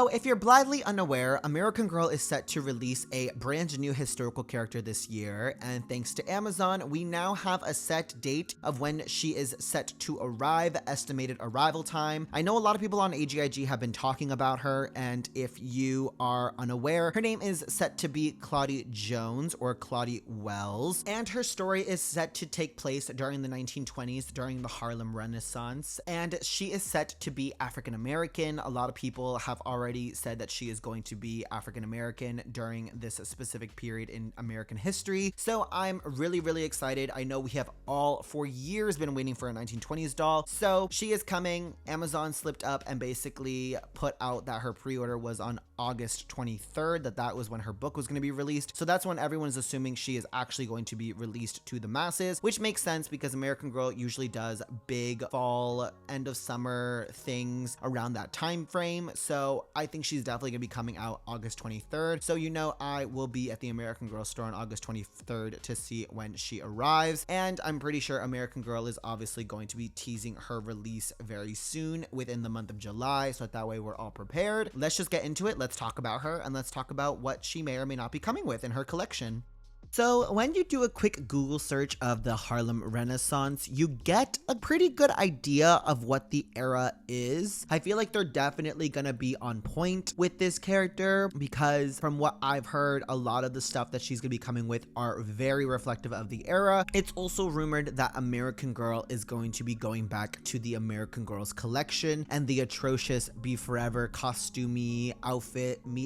So, if you're blithely unaware, American Girl is set to release a brand new historical character this year, and thanks to Amazon, we now have a set date of when she is set to arrive, estimated arrival time. I know a lot of people on AGIG have been talking about her, and if you are unaware, her name is set to be Claudie Jones, or Claudie Wells, and her story is set to take place during the 1920s, during the Harlem Renaissance, and she is set to be African American. A lot of people have already said that she is going to be African American during this specific period in American history, so I'm really excited. I know we have all for years been waiting for a 1920s doll, so she is coming. Amazon slipped up and basically put out that her pre-order was on August 23rd, that was when her book was going to be released, so that's when everyone is assuming she is actually going to be released to the masses, which makes sense because American Girl usually does big fall, end of summer things around that time frame, so I think she's definitely going to be coming out August 23rd, so you know I will be at the American Girl store on August 23rd to see when she arrives, and I'm pretty sure American Girl is obviously going to be teasing her release very soon within the month of July, so that way we're all prepared. Let's just get into it. Let's talk about her, and let's talk about what she may or may not be coming with in her collection. So when you do a quick Google search of the Harlem Renaissance, you get a pretty good idea of what the era is. I feel like they're definitely gonna be on point with this character because from what I've heard, a lot of the stuff that she's gonna be coming with are very reflective of the era. It's also rumored that American Girl is going to be going back to the American Girls collection, and the atrocious Be Forever costumey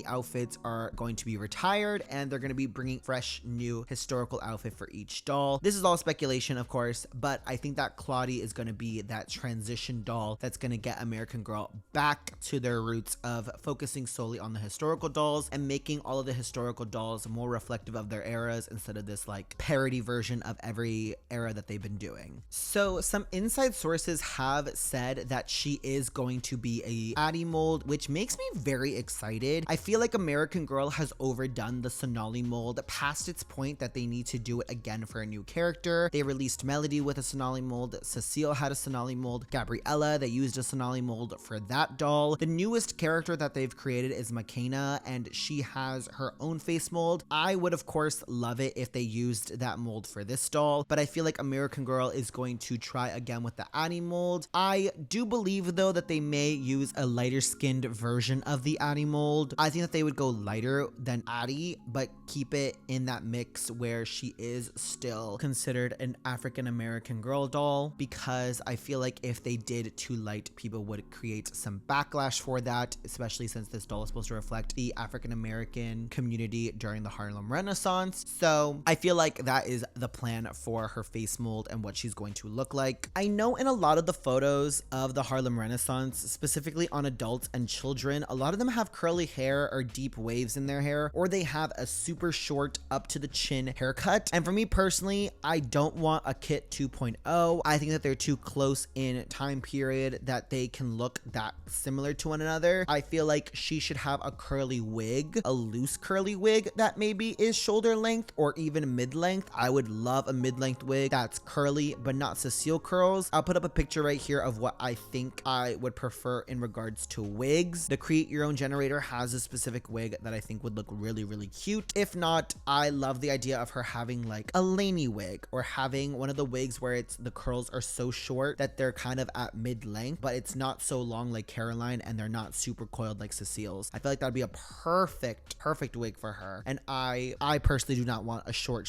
outfits are going to be retired, and they're gonna be bringing fresh new historical outfit for each doll. This is all speculation, of course, but I think that Claudie is going to be that transition doll that's going to get American Girl back to their roots of focusing solely on the historical dolls and making all of the historical dolls more reflective of their eras instead of this like parody version of every era that they've been doing. So some inside sources have said that she is going to be a Addie mold, which makes me very excited. I feel like American Girl has overdone the Sonali mold past its point that they need to do it again for a new character. They released Melody with a Sonali mold, Cecile had a Sonali mold, Gabriella, they used a Sonali mold for that doll. The newest character that they've created is Makena, and she has her own face mold. I would of course love it if they used that mold for this doll, but I feel like American Girl is going to try again with the Annie mold. I do believe though that they may use a lighter skinned version of the Annie mold. I think that they would go lighter than Addie, but keep it in that mix where she is still considered an African American girl doll, because I feel like if they did too light, people would create some backlash for that, especially since this doll is supposed to reflect the African American community during the Harlem Renaissance. So I feel like that is the plan for her face mold and what she's going to look like. I know in a lot of the photos of the Harlem Renaissance, specifically on adults and children, a lot of them have curly hair or deep waves in their hair, or they have a super short up to the chin haircut. And for me personally, I don't want a Kit 2.0. I think that they're too close in time period that they can look that similar to one another. I feel like she should have a curly wig, a loose curly wig that maybe is shoulder length or even mid-length. I would love a mid-length wig that's curly but not Cecile curls. I'll put up a picture right here of what I think I would prefer in regards to wigs. The Create Your Own generator has a specific wig that I think would look really cute. If not, I love the idea of her having like a laney wig, or having one of the wigs where the curls are so short that they're kind of at mid-length, but it's not so long like Caroline, and they're not super coiled like Cecile's. I feel like that'd be a perfect wig for her. And I personally do not want a short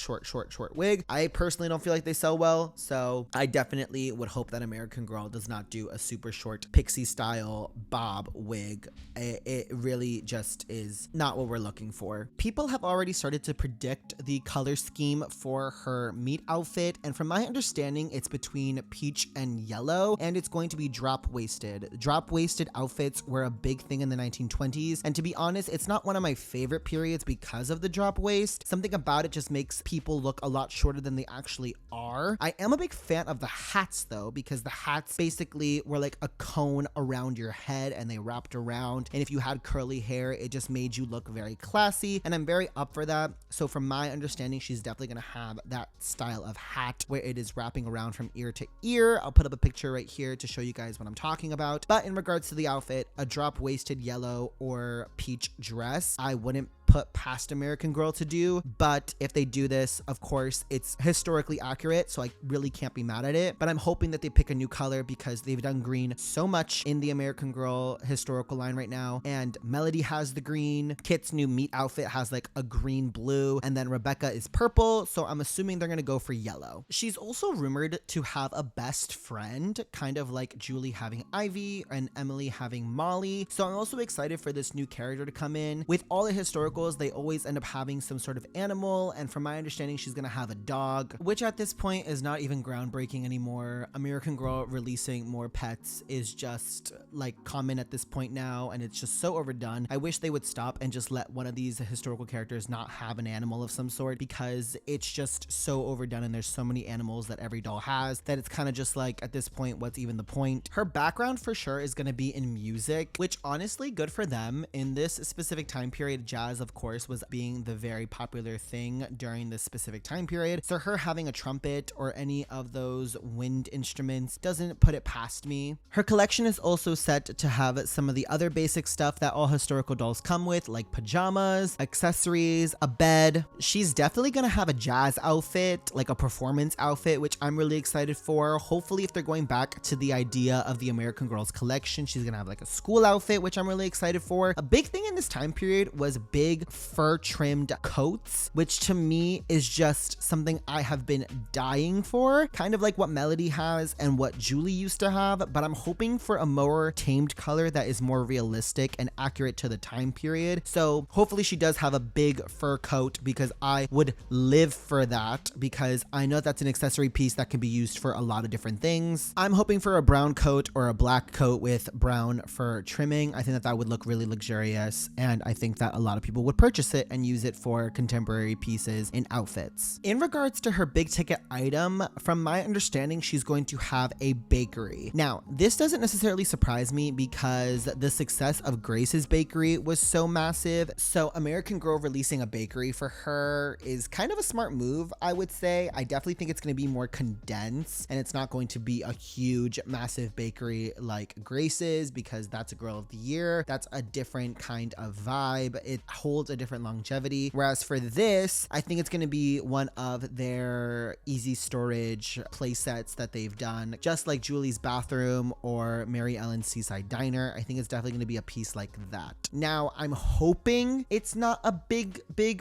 wig. I personally don't feel like they sell well, so I definitely would hope that American Girl does not do a super short pixie style bob wig. It really just is not what we're looking for. People have already started to predict the color scheme for her meat outfit, and from my understanding, it's between peach and yellow, and it's going to be drop-waisted. Drop-waisted outfits were a big thing in the 1920s, and to be honest, it's not one of my favorite periods because of the drop waist. Something about it just makes people look a lot shorter than they actually are. I am a big fan of the hats though, because the hats basically were like a cone around your head and they wrapped around, and if you had curly hair, it just made you look very classy, and I'm very up for that. So from my my understanding, she's definitely going to have that style of hat where it is wrapping around from ear to ear. I'll put up a picture right here to show you guys what I'm talking about. But in regards to the outfit, a drop-waisted yellow or peach dress, I wouldn't put past American Girl to do, but if they do this, of course, it's historically accurate, so I really can't be mad at it. But I'm hoping that they pick a new color because they've done green so much in the American Girl historical line right now, and Melody has the green, Kit's new meat outfit has like a green blue, and then Rebecca is purple, so I'm assuming they're gonna go for yellow. She's also rumored to have a best friend, kind of like Julie having Ivy and Emily having Molly, so I'm also excited for this new character to come in. With all the historicals, they always end up having some sort of animal, and from my understanding, she's gonna have a dog, which at this point is not even groundbreaking anymore. American Girl releasing more pets is just like common at this point now, and it's just so overdone. I wish they would stop and just let one of these historical characters not have an animal of some sort, because it's just so overdone and there's so many animals that every doll has that it's kind of just like, at this point, what's even the point? Her background for sure is going to be in music, which honestly, good for them. In this specific time period, jazz of course was being the very popular thing during this specific time period, so her having a trumpet or any of those wind instruments doesn't put it past me. Her collection is also set to have some of the other basic stuff that all historical dolls come with, like pajamas, accessories, a bed. She's definitely gonna have a jazz outfit, like a performance outfit, which I'm really excited for. Hopefully, if they're going back to the idea of the American Girls collection, she's gonna have like a school outfit, which I'm really excited for. A big thing in this time period was big fur trimmed coats, which to me is just something I have been dying for, kind of like what Melody has and what Julie used to have, but I'm hoping for a more tamed color that is more realistic and accurate to the time period. So hopefully she does have a big fur coat, because I would live for that, because I know that's an accessory piece that can be used for a lot of different things. I'm hoping for a brown coat or a black coat with brown fur trimming. I think that that would look really luxurious, and I think that a lot of people would purchase it and use it for contemporary pieces in outfits. In regards to her big ticket item, from my understanding, she's going to have a bakery. Now, this doesn't necessarily surprise me because the success of Grace's bakery was so massive, so American Girl releasing a bakery for her is kind of a smart move, I would say. I definitely think it's going to be more condensed, and it's not going to be a huge, massive bakery like Grace's, because that's a Girl of the Year. That's a different kind of vibe. It holds a different longevity. Whereas for this, I think it's going to be one of their easy storage play sets that they've done, just like Julie's bathroom or Mary Ellen's Seaside Diner. I think it's definitely going to be a piece like that. Now, I'm hoping it's not a big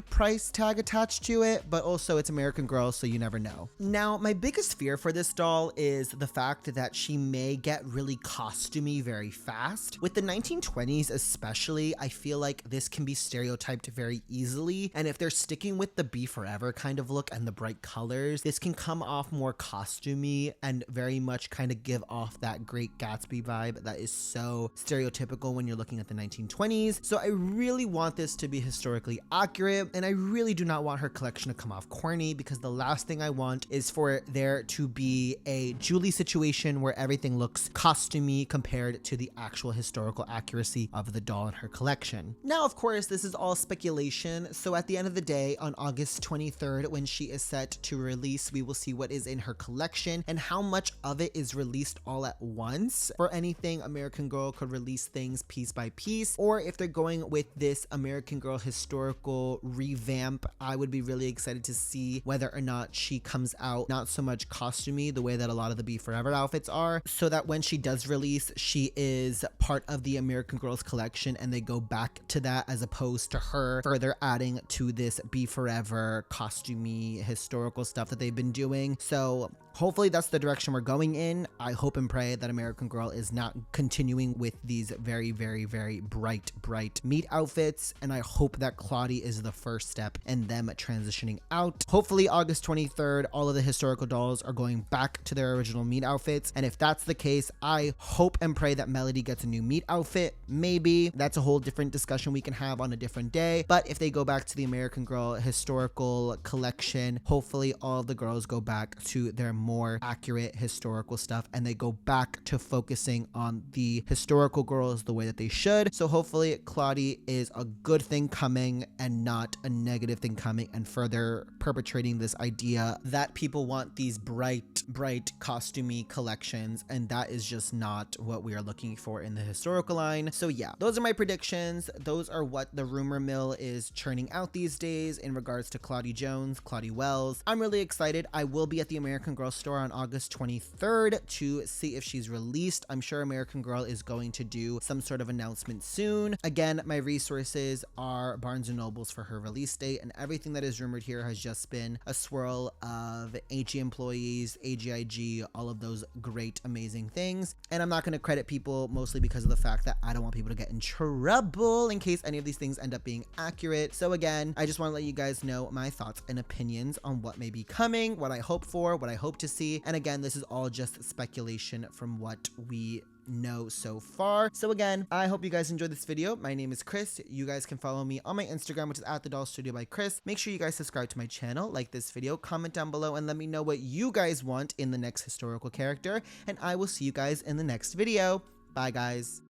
price tag attached to it, but also it's American Girl, so you never know. Now, my biggest fear for this doll is the fact that she may get really costumey very fast. With the 1920s especially, I feel like this can be stereotyped very easily, and if they're sticking with the Be Forever kind of look and the bright colors, this can come off more costumey and very much kind of give off that Great Gatsby vibe that is so stereotypical when you're looking at the 1920s. So I really want this to be historically accurate, and I really do not want her collection to come off corny, because the last thing I want is for there to be a Julie situation where everything looks costumey compared to the actual historical accuracy of the doll in her collection. Now, of course, this is all speculation, so at the end of the day, on August 23rd, when she is set to release, we will see what is in her collection and how much of it is released all at once. For anything, American Girl could release things piece by piece, or if they're going with this American Girl historical revamp, I would be really excited to see whether or not she comes out not so much costumey the way that a lot of the Be Forever outfits are, so that when she does release, she is part of the American Girls collection and they go back to that, as opposed to her further adding to this Be Forever costumey historical stuff that they've been doing. So hopefully that's the direction we're going in. I hope and pray that American Girl is not continuing with these very bright meat outfits, and I hope that Claudie is the first step in them transitioning out. Hopefully August 23rd, all of the historical dolls are going back to their original meat outfits, and if that's the case, I hope and pray that Melody gets a new meat outfit. Maybe that's a whole different discussion we can have on a different day, but if they go back to the American Girl historical collection, hopefully all of the girls go back to their more accurate historical stuff and they go back to focusing on the historical girls the way that they should. So hopefully Claudie is a good thing coming and not a negative thing coming, and further perpetrating this idea that people want these bright costumey collections, and that is just not what we are looking for in the historical line. So yeah, those are my predictions. Those are what the rumor mill is churning out these days in regards to Claudie Jones, Claudie Wells. I'm really excited. I will be at the American Girl store on August 23rd to see if she's released. I'm sure American Girl is going to do some sort of announcement soon. Again, my resources are Barnes & Nobles for her release date, and everything that is rumored here has just been a swirl of AG employees, AGIG, all of those great, amazing things. And I'm not going to credit people mostly because of the fact that I don't want people to get in trouble in case any of these things end up being accurate. So again, I just want to let you guys know my thoughts and opinions on what may be coming, what I hope for, what I hope to see. And again, this is all just speculation from what we know so far. So again, I hope you guys enjoyed this video. My name is Chris. You guys can follow me on my Instagram, which is @TheDollStudio by Chris. Make sure you guys subscribe to my channel, like this video, comment down below, and let me know what you guys want in the next historical character. And I will see you guys in the next video. Bye, guys.